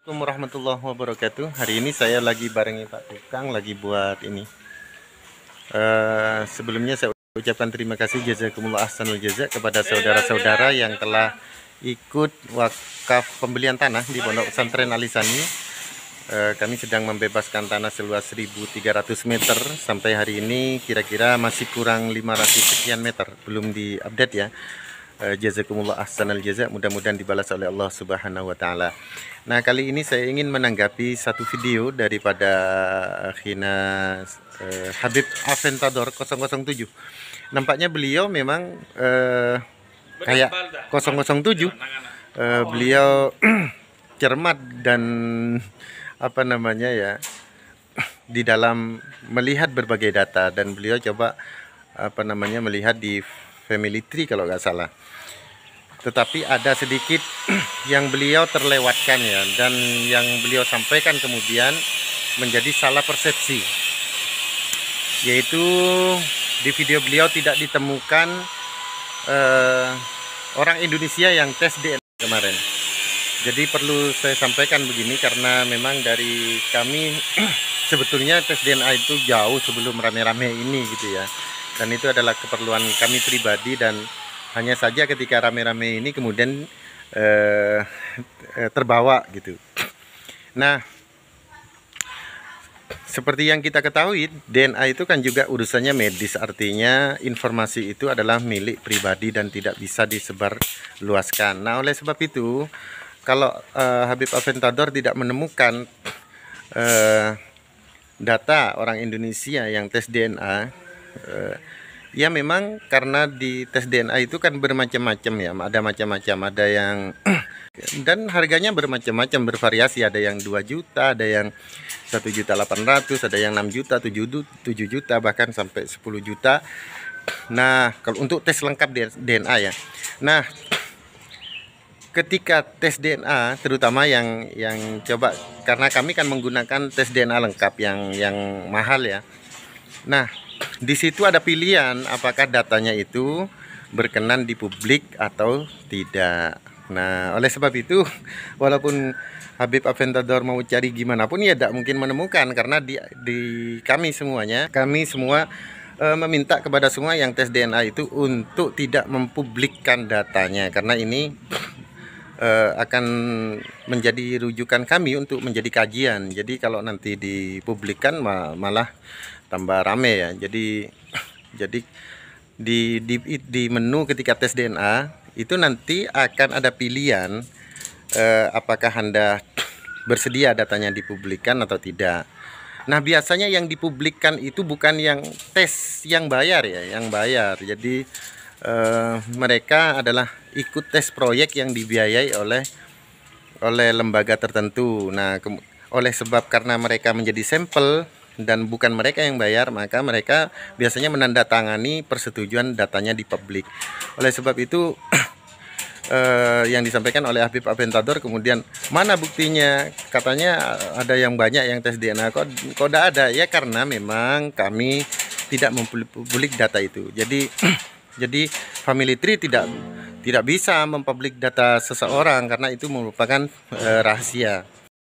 Assalamualaikum warahmatullahi wabarakatuh. Hari ini saya lagi barengi Pak Tukang lagi buat ini. Sebelumnya saya ucapkan terima kasih jazakumullah ahsanul jaza kepada saudara-saudara yang telah ikut wakaf pembelian tanah di Pondok Pesantren Alisani. Kami sedang membebaskan tanah seluas 1.300 meter. Sampai hari ini kira-kira masih kurang 500 sekian meter, belum diupdate ya. Jazakumullah ahsanal jaza, mudah-mudahan dibalas oleh Allah Subhanahu wa taala. Nah, kali ini saya ingin menanggapi satu video daripada Khina Habib Aventador 007. Nampaknya beliau memang kayak 007. Beliau cermat dan apa namanya ya, di dalam melihat berbagai data, dan beliau coba apa namanya melihat di family tree kalau nggak salah. Tetapi ada sedikit yang beliau terlewatkan ya, dan yang beliau sampaikan kemudian menjadi salah persepsi, yaitu di video beliau tidak ditemukan orang Indonesia yang tes DNA kemarin. Jadi perlu saya sampaikan begini, karena memang dari kami sebetulnya tes DNA itu jauh sebelum rame-rame ini gitu ya, dan itu adalah keperluan kami pribadi, dan hanya saja ketika rame-rame ini kemudian terbawa gitu. Nah, seperti yang kita ketahui, DNA itu kan juga urusannya medis, artinya informasi itu adalah milik pribadi dan tidak bisa disebarluaskan. Nah, oleh sebab itu, kalau Habib Aventador tidak menemukan data orang Indonesia yang tes DNA, ya memang karena di tes DNA itu kan bermacam-macam ya, ada macam-macam, ada yang dan harganya bermacam-macam, bervariasi, ada yang 2 juta, ada yang 1.800.000, ada yang 6 juta, 7 juta, bahkan sampai 10 juta. Nah, kalau untuk tes lengkap DNA ya. Nah, ketika tes DNA, terutama yang coba, karena kami kan menggunakan tes DNA lengkap yang mahal ya. Nah, di situ ada pilihan apakah datanya itu berkenan di publik atau tidak. Nah, oleh sebab itu, walaupun Habib Aventador mau cari gimana pun ya tidak mungkin menemukan, karena di kami semua meminta kepada semua yang tes DNA itu untuk tidak mempublikkan datanya, karena ini akan menjadi rujukan kami untuk menjadi kajian. Jadi kalau nanti dipublikkan malah tambah rame ya. Jadi di menu ketika tes DNA itu nanti akan ada pilihan apakah Anda bersedia datanya dipublikkan atau tidak. Nah, biasanya yang dipublikkan itu bukan yang tes yang bayar ya, yang bayar. Jadi mereka adalah ikut tes proyek yang dibiayai oleh lembaga tertentu. Nah, oleh sebab karena mereka menjadi sampel dan bukan mereka yang bayar, maka mereka biasanya menandatangani persetujuan datanya dipublik. Oleh sebab itu yang disampaikan oleh Habib Aventador, kemudian mana buktinya, katanya ada yang banyak yang tes DNA, kok tidak ada ya, karena memang kami tidak mempublik data itu. Jadi family tree tidak bisa mempublik data seseorang karena itu merupakan rahasia.